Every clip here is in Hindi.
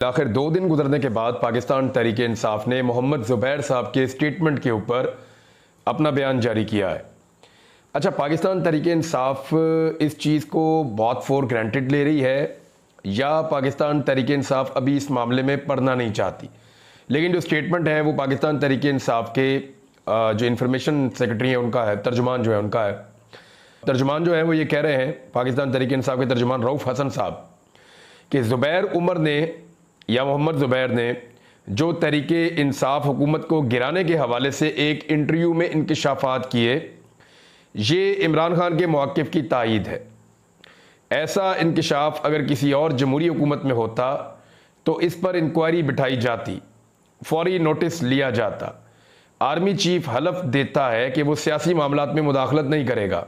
आखिर 2 दिन गुजरने के बाद पाकिस्तान तहरीक इंसाफ ने मोहम्मद ज़ुबैर साहब के स्टेटमेंट के ऊपर अपना बयान जारी किया है। अच्छा, पाकिस्तान तहरीक इंसाफ इस चीज़ को बहुत फॉर ग्रांटेड ले रही है या पाकिस्तान तहरीक इंसाफ अभी इस मामले में पढ़ना नहीं चाहती? लेकिन जो स्टेटमेंट है वो पाकिस्तान तहरीक इंसाफ के जो इंफॉर्मेशन सेक्रेटरी है उनका है, तर्जुमान जो है उनका है। तर्जुमान जो है वो ये कह रहे हैं, पाकिस्तान तहरीक इंसाफ के तर्जुमान रऊफ़ हसन साहब, कि ज़ुबैर उमर ने या मोहम्मद ज़ुबैर ने जो तहरीक इंसाफ हुकूमत को गिराने के हवाले से एक इंटरव्यू में इंकशाफात किए, ये इमरान खान के मौक़िफ़ की तायीद है। ऐसा इंकशाफ अगर किसी और जमहूरी हुकूमत में होता तो इस पर इंक्वायरी बिठाई जाती, फौरी नोटिस लिया जाता। आर्मी चीफ हलफ देता है कि वो सियासी मामलात में मुदाखलत नहीं करेगा।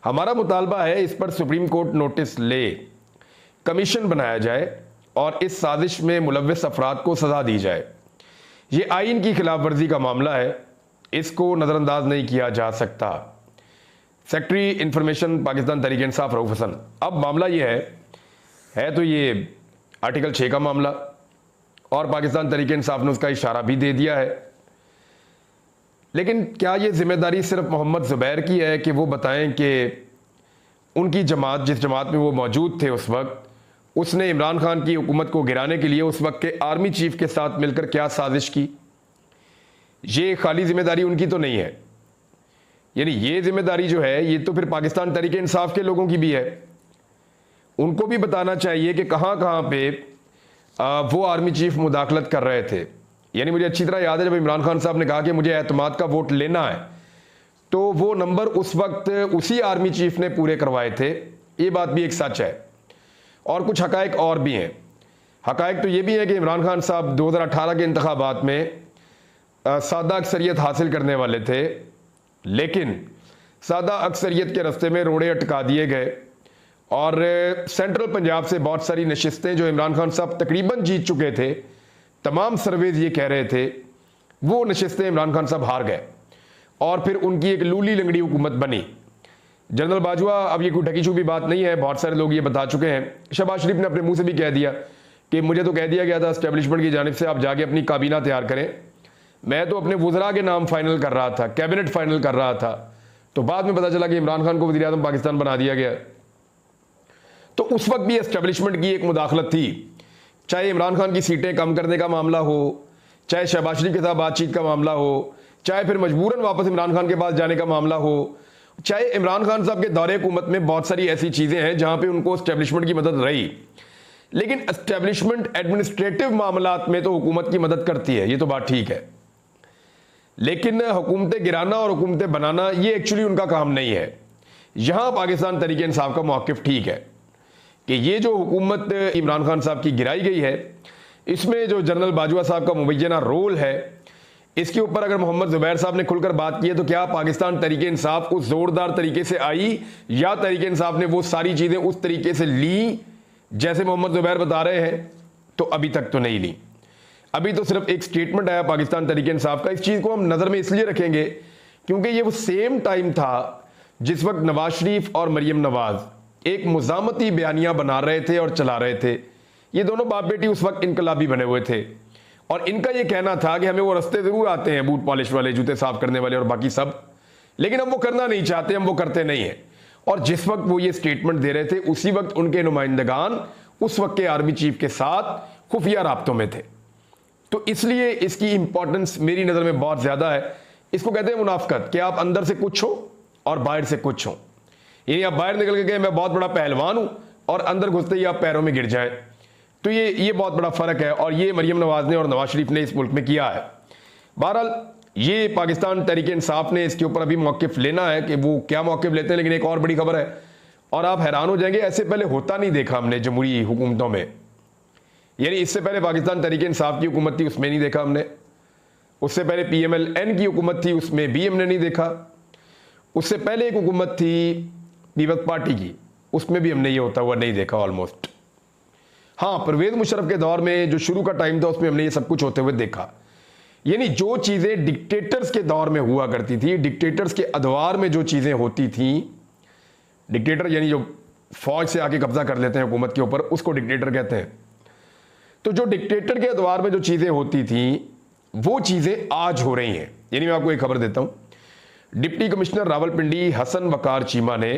हमारा मुतालबा है इस पर सुप्रीम कोर्ट नोटिस ले, कमीशन बनाया जाए और इस साजिश में मुलव्वस अफराद को सज़ा दी जाए। ये आइन की खिलाफ वर्जी का मामला है, इसको नज़रअंदाज नहीं किया जा सकता। Secretary information Pakistan Tehreek Insaf Rauf Hasan. अब मामला ये है तो ये आर्टिकल 6 का मामला, और पाकिस्तान तहरीक इंसाफ ने उसका इशारा भी दे दिया है। लेकिन क्या ये जिम्मेदारी सिर्फ मोहम्मद ज़ुबैर की है कि वो बताएं कि उनकी जमात, जिस जमात में वो मौजूद थे उस वक्त, उसने इमरान खान की हुकूमत को गिराने के लिए उस वक्त के आर्मी चीफ के साथ मिलकर क्या साजिश की? ये खाली जिम्मेदारी उनकी तो नहीं है, यानी ये जिम्मेदारी जो है ये तो फिर पाकिस्तान तहरीक इंसाफ के लोगों की भी है। उनको भी बताना चाहिए कि कहाँ कहाँ पे वो आर्मी चीफ मुदाखलत कर रहे थे। यानी मुझे अच्छी तरह याद है जब इमरान खान साहब ने कहा कि मुझे एतमाद का वोट लेना है, तो वो नंबर उस वक्त उसी आर्मी चीफ ने पूरे करवाए थे। ये बात भी एक सच है, और कुछ हकायक और भी हैं। हकायक तो ये भी है कि इमरान खान साहब 2018 के इंतखाबात में सादा अक्सरियत हासिल करने वाले थे, लेकिन सादा अक्सरियत के रास्ते में रोड़े अटका दिए गए और सेंट्रल पंजाब से बहुत सारी नशिस्तें जो इमरान खान साहब तकरीबन जीत चुके थे, तमाम सर्वेज ये कह रहे थे, वो नशिस्तें इमरान खान साहब हार गए और फिर उनकी एक लूली लंगड़ी हुकूमत बनी। जनरल बाजवा, अब ये कोई ढकी छुपी बात नहीं है, बहुत सारे लोग ये बता चुके हैं। शहबाज शरीफ ने अपने मुंह से भी कह दिया कि मुझे तो कह दिया गया था एस्टेब्लिशमेंट की जानिब से आप जाके अपनी काबीना तैयार करें। मैं तो अपने वज़रा के नाम फाइनल कर रहा था, कैबिनेट फाइनल कर रहा था, तो बाद में पता चला कि इमरान खान को वज़ीर आज़म पाकिस्तान बना दिया गया। तो उस वक्त भी एस्टेब्लिशमेंट की एक मुदाखलत थी, चाहे इमरान खान की सीटें कम करने का मामला हो, चाहे शहबाज शरीफ के साथ बातचीत का मामला हो, चाहे फिर मजबूरन वापस इमरान खान के पास जाने का मामला हो, चाहे इमरान खान साहब के दौरे हुकूमत में बहुत सारी ऐसी चीज़ें हैं जहां पे उनको एस्टेब्लिशमेंट की मदद रही। लेकिन एस्टेब्लिशमेंट एडमिनिस्ट्रेटिव मामलात में तो हुकूमत की मदद करती है, ये तो बात ठीक है, लेकिन हुकूमतें गिराना और हुकूमतें बनाना ये एक्चुअली उनका काम नहीं है। यहां पाकिस्तान तहरीक इंसाफ का मौक़िफ़ ठीक है कि ये जो हुकूमत इमरान खान साहब की गिराई गई है, इसमें जो जनरल बाजवा साहब का मुबैना रोल है, इसके ऊपर अगर मोहम्मद ज़ुबैर साहब ने खुलकर बात की है तो क्या पाकिस्तान तहरीक इंसाफ उस ज़ोरदार तरीके से आई, या तहरीक इंसाफ ने वो सारी चीज़ें उस तरीके से ली जैसे मोहम्मद ज़ुबैर बता रहे हैं? तो अभी तक तो नहीं ली। अभी तो सिर्फ एक स्टेटमेंट आया पाकिस्तान तहरीक इंसाफ का। इस चीज़ को हम नज़र में इसलिए रखेंगे क्योंकि ये वो सेम टाइम था जिस वक्त नवाज शरीफ और मरीम नवाज एक मुज़ामती बयानियाँ बना रहे थे और चला रहे थे। ये दोनों बाप बेटी उस वक्त इनकलाबी बने हुए थे और इनका ये कहना था कि हमें वो रास्ते ज़रूर आते हैं, बूट पॉलिश वाले, जूते साफ करने वाले और बाकी सब, लेकिन हम वो करना नहीं चाहते, हम वो करते नहीं हैं। और जिस वक्त वो ये स्टेटमेंट दे रहे थे उसी वक्त उनके नुमाइंदगान उस वक्त के आर्मी चीफ के साथ खुफिया राब्तों में थे। तो इसलिए इसकी इंपॉर्टेंस मेरी नज़र में बहुत ज़्यादा है। इसको कहते हैं मुनाफकत, कि आप अंदर से कुछ हो और बाहर से कुछ हो। यानी आप बाहर निकल के कहें मैं बहुत बड़ा पहलवान हूँ और अंदर घुसते ही आप पैरों में गिर जाएं। तो ये बहुत बड़ा फ़र्क है और ये मरीम नवाज ने और नवाज शरीफ ने इस मुल्क में किया है। बहरहाल ये पाकिस्तान तहरीक इंसाफ ने इसके ऊपर अभी मौक़िफ़ लेना है कि वो क्या मौक़िफ़ लेते हैं। लेकिन एक और बड़ी खबर है और आप हैरान हो जाएंगे, ऐसे पहले होता नहीं देखा हमने जमहूरी हुकूमतों में। यानी इससे पहले पाकिस्तान तहरीक इंसाफ की हुकूमत थी, उसमें नहीं देखा हमने। उससे पहले PMLN की हुकूमत थी, उसमें भी हमने नहीं देखा। उससे पहले एक हुकूमत थी पीपल्स पार्टी की, उसमें भी हमने ये होता हुआ नहीं देखा ऑलमोस्ट। हाँ, परवेज़ मुशर्रफ के दौर में जो शुरू का टाइम था उसमें हमने ये सब कुछ होते हुए देखा। यानी जो चीज़ें डिक्टेटर्स के दौर में हुआ करती थी, डिक्टेटर्स के अदवार में जो चीज़ें होती थी, डिक्टेटर यानी जो फौज से आके कब्जा कर लेते हैं हुकूमत के ऊपर, उसको डिक्टेटर कहते हैं। तो जो डिक्टेटर के अदवार में जो चीज़ें होती थी वो चीज़ें आज हो रही हैं। यानी मैं आपको एक खबर देता हूं, डिप्टी कमिश्नर रावलपिंडी हसन वकार चीमा ने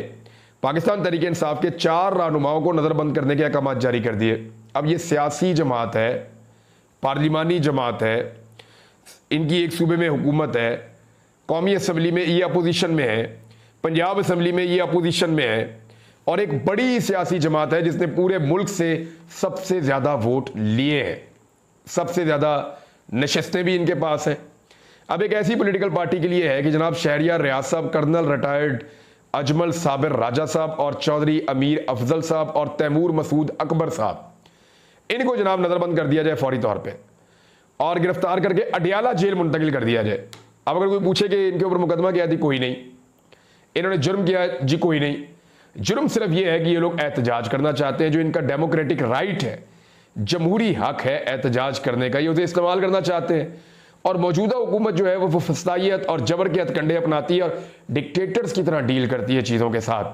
पाकिस्तान तहरीक इंसाफ के 4 रहनुमाओं को नज़रबंद करने के अहकाम जारी कर दिए। अब ये सियासी जमात है, पार्लिमानी जमात है, इनकी एक सूबे में हुकूमत है, कौमी असम्बली में ये अपोजिशन में है, पंजाब असम्बली में ये अपोजिशन में है, और एक बड़ी सियासी जमात है जिसने पूरे मुल्क से सबसे ज़्यादा वोट लिए हैं, सबसे ज़्यादा नशस्तें भी इनके पास हैं। अब एक ऐसी पॉलिटिकल पार्टी के लिए है कि जनाब शहरियार रियाज साहब, कर्नल रिटायर्ड अजमल साबिर राजा साहब और चौधरी अमीर अफजल साहब और तैमूर मसूद अकबर साहब, इनको जनाब नज़रबंद कर दिया जाए फौरी तौर पे और गिरफ्तार करके अडियाला जेल मुंतकिल कर दिया जाए। अब अगर कोई पूछे कि इनके ऊपर मुकदमा किया थी, कोई नहीं। इन्होंने जुर्म किया जी, कोई नहीं। जुर्म सिर्फ ये है कि ये लोग एहतजाज करना चाहते हैं, जो इनका डेमोक्रेटिक राइट है, जमहूरी हक है एहतजाज करने का, ये उसे इस्तेमाल करना चाहते हैं। और मौजूदा हुकूमत जो है वो फसाइयत और जबर के हथकंडे अपनाती है और डिक्टेटर्स की तरह डील करती है चीज़ों के साथ।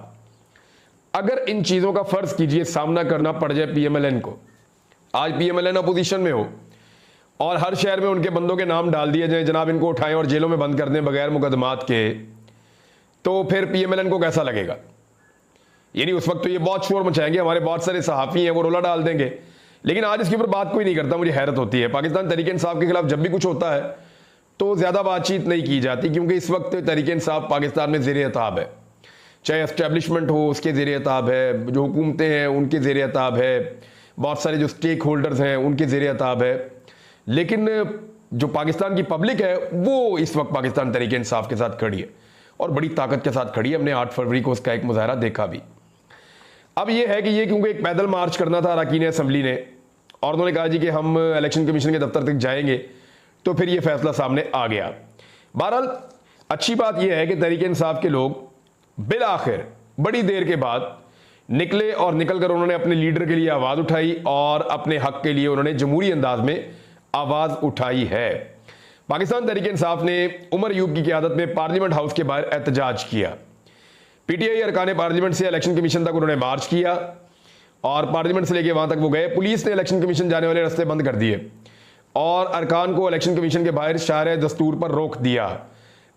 अगर इन चीज़ों का फ़र्ज़ कीजिए सामना करना पड़ जाए PMLN को, आज PMLN अपोजिशन में हो और हर शहर में उनके बंदों के नाम डाल दिए जाए, जनाब इनको उठाएं और जेलों में बंद कर दें बगैर मुकदमात के, तो फिर PMLN को कैसा लगेगा? यानी उस वक्त तो ये बहुत शोर मचाएंगे, हमारे बहुत सारे सहाफ़ी हैं वो रोला डाल देंगे, लेकिन आज इसके ऊपर बात कोई नहीं करता। मुझे हैरत होती है, पाकिस्तान तहरीक इंसाफ के खिलाफ जब भी कुछ होता है तो ज़्यादा बातचीत नहीं की जाती, क्योंकि इस वक्त तहरीक इंसाफ पाकिस्तान में ज़ेर अताब है। चाहे एस्टेब्लिशमेंट हो उसके ज़ेर अताब है, जो हुकूमतें हैं उनके ज़ेर अताब है, बहुत सारे जो स्टेक होल्डर्स हैं उनके ज़ेर अताब है, लेकिन जो पाकिस्तान की पब्लिक है वो इस वक्त पाकिस्तान तहरीक इंसाफ के साथ खड़ी है और बड़ी ताकत के साथ खड़ी है। हमने 8 फरवरी को उसका एक मुजाहरा देखा भी। अब ये है कि ये क्योंकि एक पैदल मार्च करना था अरकान असम्बली ने, और उन्होंने कहा जी कि हम इलेक्शन कमीशन के दफ्तर तक जाएंगे, तो फिर ये फैसला सामने आ गया। बहरहाल अच्छी बात यह है कि तहरीक इंसाफ के लोग बिल आखिर बड़ी देर के बाद निकले और निकलकर उन्होंने अपने लीडर के लिए आवाज़ उठाई और अपने हक के लिए उन्होंने जमहूरी अंदाज में आवाज़ उठाई है। पाकिस्तान तहरीक इंसाफ ने उमर अयूब की क़यादत में पार्लियामेंट हाउस के बाहर एहतजाज किया। PTI अरकान पार्लियामेंट से इलेक्शन कमीशन तक उन्होंने मार्च किया और पार्लियामेंट से लेकर वहां तक वो गए। पुलिस ने इलेक्शन कमीशन जाने वाले रास्ते बंद कर दिए और अरकान को इलेक्शन कमीशन के बाहर शार दस्तूर पर रोक दिया।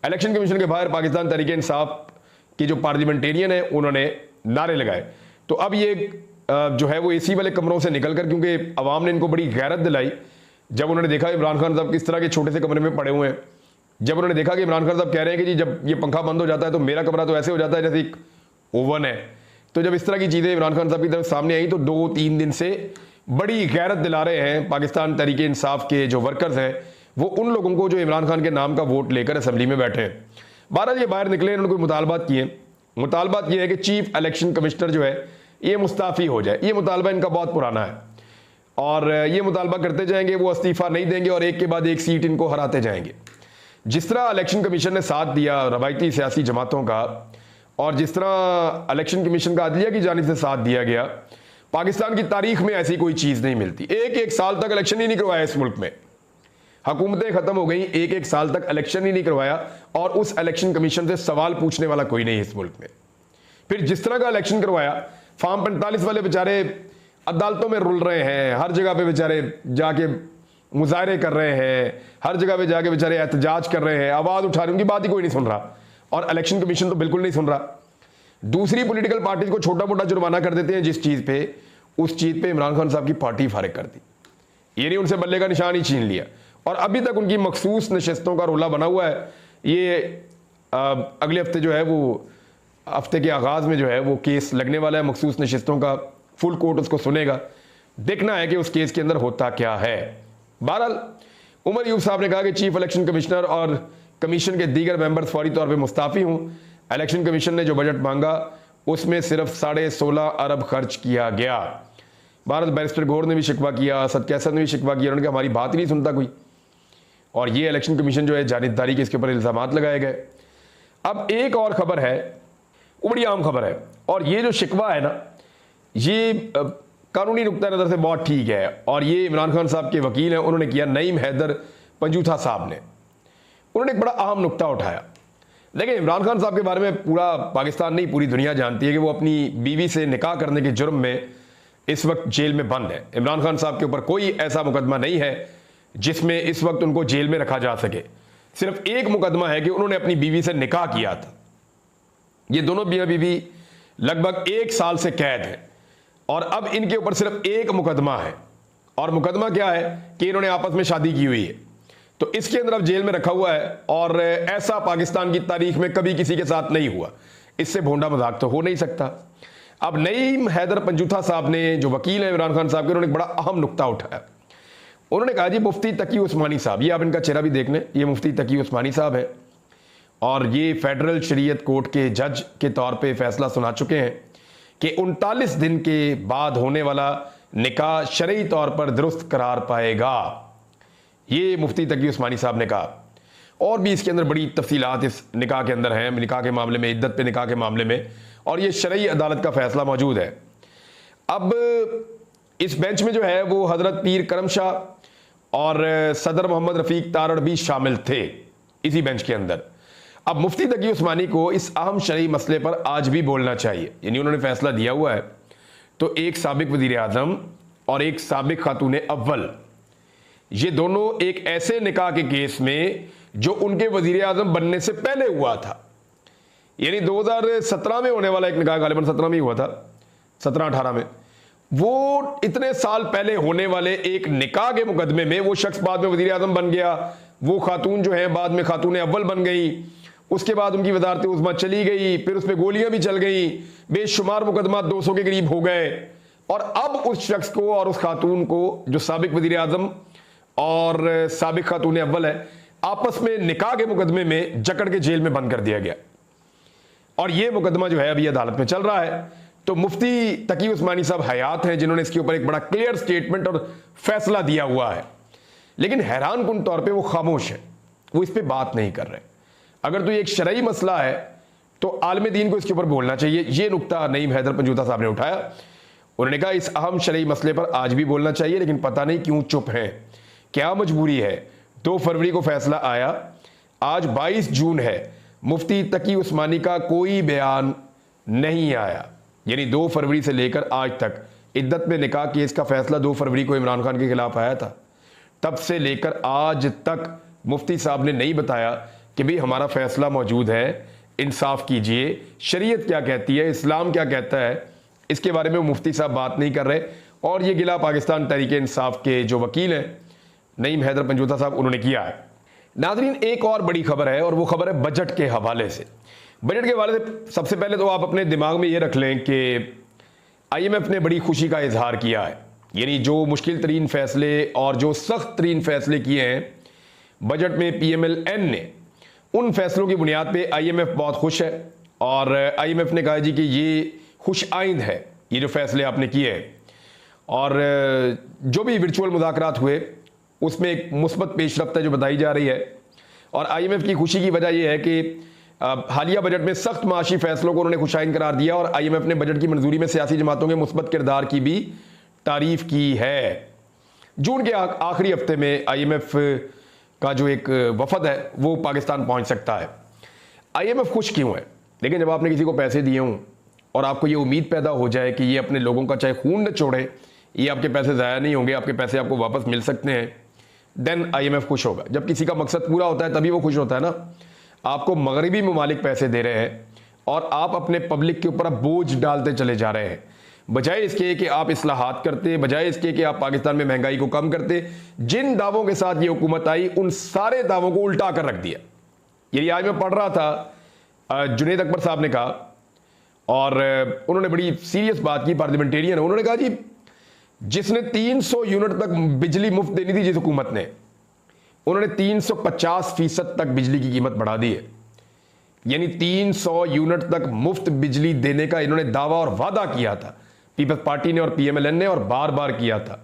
इलेक्शन कमीशन के बाहर पाकिस्तान तहरीक इंसाफ की जो पार्लियामेंटेरियन है उन्होंने नारे लगाए। तो अब ये जो है वो AC वाले कमरों से निकलकर, क्योंकि अवाम ने इनको बड़ी गैरत दिलाई जब उन्होंने देखा इमरान खान साहब किस तरह के छोटे से कमरे में पड़े हुए हैं, जब उन्होंने देखा कि इमरान खान साहब कह रहे हैं कि जी जब ये पंखा बंद हो जाता है तो मेरा कमरा तो ऐसे हो जाता है जैसे एक ओवन है, तो जब इस तरह की चीज़ें इमरान खान साहब की तरफ सामने आई तो 2-3 दिन से बड़ी गैरत दिला रहे हैं पाकिस्तान तहरीक इंसाफ के जो वर्कर्स हैं वो उन लोगों को जो इमरान खान के नाम का वोट लेकर असम्बली में बैठे हैं। बहरहाल ये बाहर निकले, इन्होंने कोई मुतालबात किए। मुतालबात ये है कि चीफ इलेक्शन कमिश्नर जो है ये मुस्ताफ़ी हो जाए। ये मुतालबा इनका बहुत पुराना है और ये मुतालबा करते जाएंगे, वो इस्तीफ़ा नहीं देंगे और एक के बाद एक सीट इनको हराते जाएंगे। जिस तरह इलेक्शन कमीशन ने साथ दिया रवायती सियासी जमातों का और जिस तरह इलेक्शन कमीशन का अदलिया की जानिब से साथ दिया गया, पाकिस्तान की तारीख में ऐसी कोई चीज़ नहीं मिलती। एक साल तक इलेक्शन ही नहीं करवाया इस मुल्क में, हुकूमतें ख़त्म हो गई, एक साल तक इलेक्शन ही नहीं करवाया और उस इलेक्शन कमीशन से सवाल पूछने वाला कोई नहीं इस मुल्क में। फिर जिस तरह का इलेक्शन करवाया, फार्म 45 वाले बेचारे अदालतों में रुल रहे हैं, हर जगह पे बेचारे जाके मुजाहरे कर रहे हैं, हर जगह पे जाके बेचारे एहतजाज कर रहे हैं, आवाज़ उठा रहे हैं, उनकी बात ही कोई नहीं सुन रहा और इलेक्शन कमीशन तो बिल्कुल नहीं सुन रहा। दूसरी पॉलिटिकल पार्टी को छोटा मोटा जुर्माना कर देते हैं जिस चीज़ पे, उस चीज़ पे इमरान खान साहब की पार्टी फारिग कर दी, ये नहीं उनसे बल्ले का निशान ही छीन लिया और अभी तक उनकी मखसूस नशस्तों का रोला बना हुआ है। ये अगले हफ्ते जो है वो हफ्ते के आगाज़ में जो है वो केस लगने वाला है मखसूस नशस्तों का, फुल कोर्ट उसको सुनेगा, देखना है कि उस केस के अंदर होता क्या है। बहरहाल उमर अयूब साहब ने कहा कि चीफ इलेक्शन कमिश्नर और कमीशन के दीगर मेंबर्स फौरी तौर पे मुस्ताफ़ी हूँ। इलेक्शन कमीशन ने जो बजट मांगा उसमें सिर्फ 16.5 अरब खर्च किया गया। भारत बैरिस्टर गौर ने भी शिकवा किया, असद कैसर ने भी शिकवा किया, उन्होंने कहा हमारी बात ही नहीं सुनता कोई, और ये इलेक्शन कमीशन जो है जानिबदारी के इसके ऊपर इल्ज़ामात लगाए गए। अब एक और ख़बर है, वो बड़ी आम खबर है, और ये जो शिकवा है ना ये कानूनी नुक्ता नज़र से बहुत ठीक है और ये इमरान खान साहब के वकील हैं, उन्होंने किया, नईम हैदर पंजूथा साहब ने, उन्होंने एक बड़ा अहम नुक्ता उठाया। देखिए इमरान खान साहब के बारे में पूरा पाकिस्तान नहीं पूरी दुनिया जानती है कि वो अपनी बीवी से निकाह करने के जुर्म में इस वक्त जेल में बंद है। इमरान खान साहब के ऊपर कोई ऐसा मुकदमा नहीं है जिसमें इस वक्त उनको जेल में रखा जा सके। सिर्फ एक मुकदमा है कि उन्होंने अपनी बीवी से निकाह किया था। ये दोनों मियां बीवी लगभग 1 साल से कैद है और अब इनके ऊपर सिर्फ एक मुकदमा है, और मुकदमा क्या है कि इन्होंने आपस में शादी की हुई है। तो इसके अंदर अब जेल में रखा हुआ है, और ऐसा पाकिस्तान की तारीख में कभी किसी के साथ नहीं हुआ। इससे भोंडा मजाक तो हो नहीं सकता। अब नईम हैदर पंजूथा साहब ने, जो वकील है इमरान खान साहब के, उन्होंने एक बड़ा अहम नुक्ता उठाया। उन्होंने कहा जी मुफ्ती तकी उस्मानी साहब, ये आप इनका चेहरा भी देख लें, ये मुफ्ती तकी उस्मानी साहब है और ये फेडरल शरीयत कोर्ट के जज के तौर पे फैसला सुना चुके हैं कि 39 दिन के बाद होने वाला निकाह शरई तौर पर दुरुस्त करार पाएगा। ये मुफ्ती तकी उस्मानी साहब ने कहा। और भी इसके अंदर बड़ी तफसीलात इस निकाह के अंदर हैं, निकाह के मामले में, इद्दत पे निकाह के मामले में, और ये शरई अदालत का फैसला मौजूद है। अब इस बेंच में जो है वो हजरत पीर करम शाह और सदर मोहम्मद रफीक तारड़ भी शामिल थे इसी बेंच के अंदर। अब मुफ्ती तकी उस्मानी को इस अहम शरई मसले पर आज भी बोलना चाहिए, यानी उन्होंने फैसला दिया हुआ है। तो एक साबिक वजीर आजम और एक साबिक खातून अव्वल, ये दोनों एक ऐसे निकाह के केस में जो उनके वजीर आजम बनने से पहले हुआ था, यानी 2017 में होने वाला एक निकाह, गालिबन 17 में ही हुआ था, 17-18 में, वो इतने साल पहले होने वाले एक निकाह के मुकदमे में वो शख्स बाद में वजीर आजम बन गया, वो खातून जो है बाद में खातून अव्वल बन गई, उसके बाद उनकी वजारत उज़्मा चली गई, फिर उस पर गोलियां भी चल गई, बेशुमार मुकदमा 200 के करीब हो गए, और अब उस शख्स को और उस खातून को जो साबिक वजीर आजम और साबिक खातून अव्वल है, आपस में निकाह के मुकदमे में जकड़ के जेल में बंद कर दिया गया, और यह मुकदमा जो है अभी अदालत में चल रहा है। तो मुफ्ती तकी उस्मानी साहब हयात हैं जिन्होंने इसके ऊपर एक बड़ा क्लियर स्टेटमेंट और फैसला दिया हुआ है, लेकिन हैरान कुन तौर पे वो खामोश है, वो इस पे बात नहीं कर रहे। अगर तो ये एक शरई मसला है तो आलम दीन को इसके ऊपर बोलना चाहिए। ये नुक्ता नईम हैदर पंजूथा साहब ने उठाया। उन्होंने कहा इस अहम शरई मसले पर आज भी बोलना चाहिए, लेकिन पता नहीं क्यों चुप हैं, क्या मजबूरी है। 2 फरवरी को फैसला आया, आज 22 जून है, मुफ्ती तकी उस्मानी का कोई बयान नहीं आया, यानी 2 फरवरी से लेकर आज तक इद्दत में निकाह केस का फैसला 2 फरवरी को इमरान खान के खिलाफ आया था, तब से लेकर आज तक मुफ्ती साहब ने नहीं बताया कि भाई हमारा फैसला मौजूद है, इंसाफ कीजिए, शरीयत क्या कहती है, इस्लाम क्या कहता है, इसके बारे में मुफ्ती साहब बात नहीं कर रहे। और ये गिला पाकिस्तान तहरीक इंसाफ के जो वकील हैं नईम हैदर पंजूथा साहब, उन्होंने किया है। नाज़रीन, एक और बड़ी खबर है, और वो खबर है बजट के हवाले से। बजट के हवाले से सबसे पहले तो आप अपने दिमाग में ये रख लें कि IMF ने बड़ी खुशी का इजहार किया है, यानी जो मुश्किल तरीन फैसले और जो सख्त तरीन फैसले किए हैं बजट में PMLN ने, उन फैसलों की बुनियाद पे IMF बहुत खुश है। और IMF ने कहा जी कि ये खुश आइंद है ये जो फैसले आपने किए हैं, और जो भी वर्चुअल मुज़ाकरात हुए उसमें एक मुस्बत पेशरफ्त है जो बताई जा रही है। और IMF की खुशी की वजह यह है कि हालिया बजट में सख्त माशी फैसलों को उन्होंने खुशाइन करार दिया, और IMF ने बजट की मंजूरी में सियासी जमातों के मुस्बत किरदार की भी तारीफ की है। जून के आखिरी हफ्ते में IMF का जो एक वफद है वो पाकिस्तान पहुंच सकता है। IMF खुश क्यों है? लेकिन जब आपने किसी को पैसे दिए हों और आपको ये उम्मीद पैदा हो जाए कि ये अपने लोगों का चाहे खून न छोड़े, ये आपके पैसे ज़ाया नहीं होंगे, आपके पैसे आपको वापस मिल सकते हैं, देन IMF खुश होगा। जब किसी का मकसद पूरा होता है तभी वो खुश होता है ना। आपको मगरबी ममालिक पैसे दे रहे हैं और आप अपने पब्लिक के ऊपर बोझ डालते चले जा रहे हैं, बजाय इसके कि आप इस्लाहात करते, बजाय इसके कि आप पाकिस्तान में महंगाई को कम करते। जिन दावों के साथ ये हुकूमत आई उन सारे दावों को उल्टा कर रख दिया। ये आज मैं पढ़ रहा था, जुनेद अकबर साहब ने कहा, और उन्होंने बड़ी सीरियस बात की, पार्लियामेंटेरियन है। उन्होंने कहा जी जिसने 300 यूनिट तक बिजली मुफ्त देनी थी जिस हुकूमत ने, उन्होंने 350% तक बिजली की कीमत बढ़ा दी है, यानी 300 यूनिट तक मुफ्त बिजली देने का इन्होंने दावा और वादा किया था पीपल्स पार्टी ने और PMLN ने, और बार बार किया था।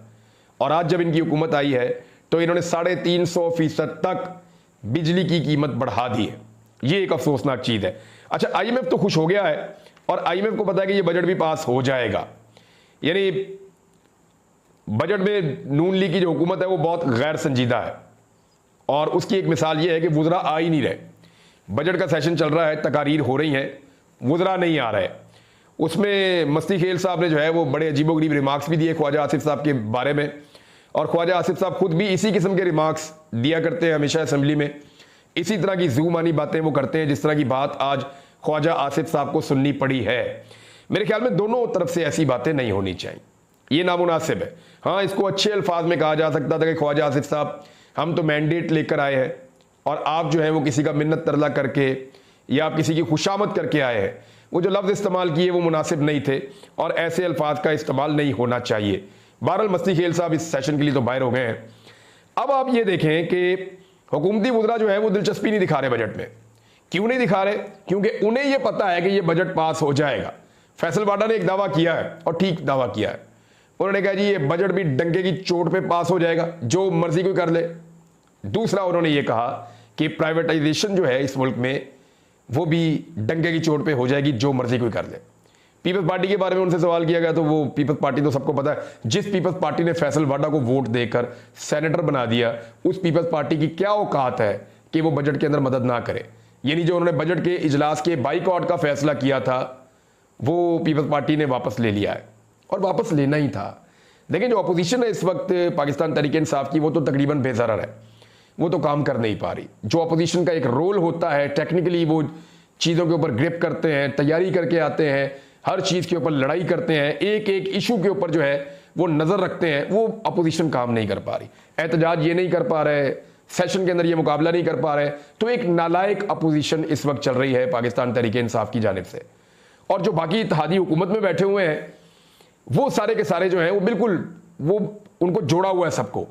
और आज जब इनकी हुकूमत आई है तो इन्होंने 350% तक बिजली की कीमत बढ़ा दी है। ये एक अफसोसनाक चीज है। अच्छा, IMF तो खुश हो गया है, और IMF को पता है कि ये बजट भी पास हो जाएगा। यानी बजट में नून लीग की जो हुकूमत है वो बहुत गैर संजीदा है, और उसकी एक मिसाल ये है कि वुज़रा आ ही नहीं रहे। बजट का सेशन चल रहा है, तकारीर हो रही हैं, वुज़रा नहीं आ रहे। उसमें मस्ती खेल साहब ने जो है वो बड़े अजीबोगरीब रिमार्क्स भी दिए ख्वाजा आसिफ साहब के बारे में, और ख्वाजा आसिफ साहब खुद भी इसी किस्म के रिमार्क्स दिया करते हैं हमेशा असेंबली में। इसी तरह की जुबानी बातें वो करते हैं जिस तरह की बात आज ख्वाजा आसिफ साहब को सुननी पड़ी है। मेरे ख्याल में दोनों तरफ से ऐसी बातें नहीं होनी चाहिए, ये नामुनासिब है। हाँ, इसको अच्छे अल्फाज में कहा जा सकता था कि ख्वाजा आसिफ साहब हम तो मैंडेट लेकर आए हैं और आप जो है वो किसी का मिन्नत तरला करके या आप किसी की खुशामद करके आए हैं। वो जो लफ्ज़ इस्तेमाल किए वो मुनासिब नहीं थे और ऐसे अल्फाज का इस्तेमाल नहीं होना चाहिए। बहरहाल मस्ती खेल साहब इस सेशन के लिए तो बाहर हो गए हैं। अब आप ये देखें कि हुकूमती वज़रा जो है वो दिलचस्पी नहीं दिखा रहे बजट में। क्यों नहीं दिखा रहे? क्योंकि उन्हें ये पता है कि ये बजट पास हो जाएगा। फैसल वाडा ने एक दावा किया है और ठीक दावा किया है। उन्होंने कहा जी ये बजट भी डंके की चोट पे पास हो जाएगा, जो मर्जी कोई कर ले। दूसरा उन्होंने ये कहा कि प्राइवेटाइजेशन जो है इस मुल्क में वो भी डंके की चोट पे हो जाएगी, जो मर्जी कोई कर ले। पीपल्स पार्टी के बारे में उनसे सवाल किया गया तो वो पीपल्स पार्टी तो सबको पता है, जिस पीपल्स पार्टी ने फैसल वाडा को वोट देकर सेनेटर बना दिया, उस पीपल्स पार्टी की क्या औकात है कि वो बजट के अंदर मदद ना करे। यानी जो उन्होंने बजट के इजलास के बाइकआउट का फैसला किया था वो पीपल्स पार्टी ने वापस ले लिया है और वापस लेना ही था। लेकिन जो अपोजिशन है इस वक्त पाकिस्तान तहरीक इंसाफ की, वो तो तकरीबन बेज़रर है, वो तो काम कर नहीं पा रही। जो अपोजिशन का एक रोल होता है, टेक्निकली वो चीज़ों के ऊपर ग्रिप करते हैं, तैयारी करके आते हैं, हर चीज़ के ऊपर लड़ाई करते हैं, एक एक इशू के ऊपर जो है वो नज़र रखते हैं, वो अपोजिशन काम नहीं कर पा रही। एहतजाज ये नहीं कर पा रहे, सेशन के अंदर ये मुकाबला नहीं कर पा रहे, तो एक नालायक अपोजिशन इस वक्त चल रही है पाकिस्तान तहरीक इंसाफ की जानिब से। और जो बाकी इत्तेहादी हुकूमत में बैठे हुए हैं वो सारे के सारे जो हैं वो बिल्कुल वो उनको जोड़ा हुआ है सबको।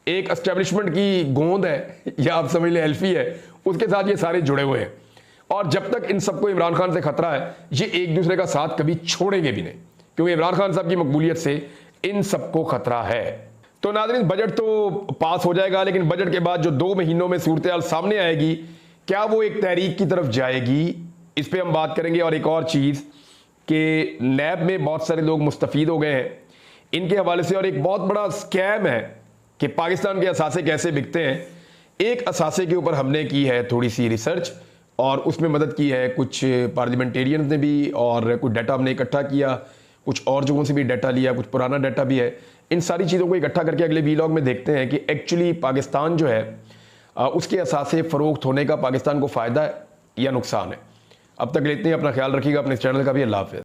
एक एस्टेब्लिशमेंट की गोंद है या आप समझ लें एल्फी है, उसके साथ ये सारे जुड़े हुए हैं। और जब तक इन सबको इमरान खान से खतरा है, ये एक दूसरे का साथ कभी छोड़ेंगे भी नहीं, क्योंकि इमरान खान साहब की मकबूलियत से इन सबको खतरा है। तो नाज़रीन, बजट तो पास हो जाएगा, लेकिन बजट के बाद जो 2 महीनों में सूरत हाल सामने आएगी, क्या वो एक तहरीक की तरफ जाएगी, इस पर हम बात करेंगे। और एक और चीज़ कि नैब में बहुत सारे लोग मुस्तफ़ीद हो गए हैं इनके हवाले से, और एक बहुत बड़ा स्कैम है कि पाकिस्तान के असासे कैसे बिकते हैं। एक असासे के ऊपर हमने की है थोड़ी सी रिसर्च और उसमें मदद की है कुछ पार्लियामेंटेरियन ने भी, और कुछ डाटा हमने इकट्ठा किया, कुछ और जगहों से भी डाटा लिया, कुछ पुराना डाटा भी है। इन सारी चीज़ों को इकट्ठा करके अगले वीलॉग में देखते हैं कि एक्चुअली पाकिस्तान जो है उसके असासे फ़रोख्त होने का पाकिस्तान को फ़ायदा है या नुकसान है। अब तक लेते हैं, अपना ख्याल रखिएगा, अपने चैनल का भी। अल्लाह हाफ़िज़।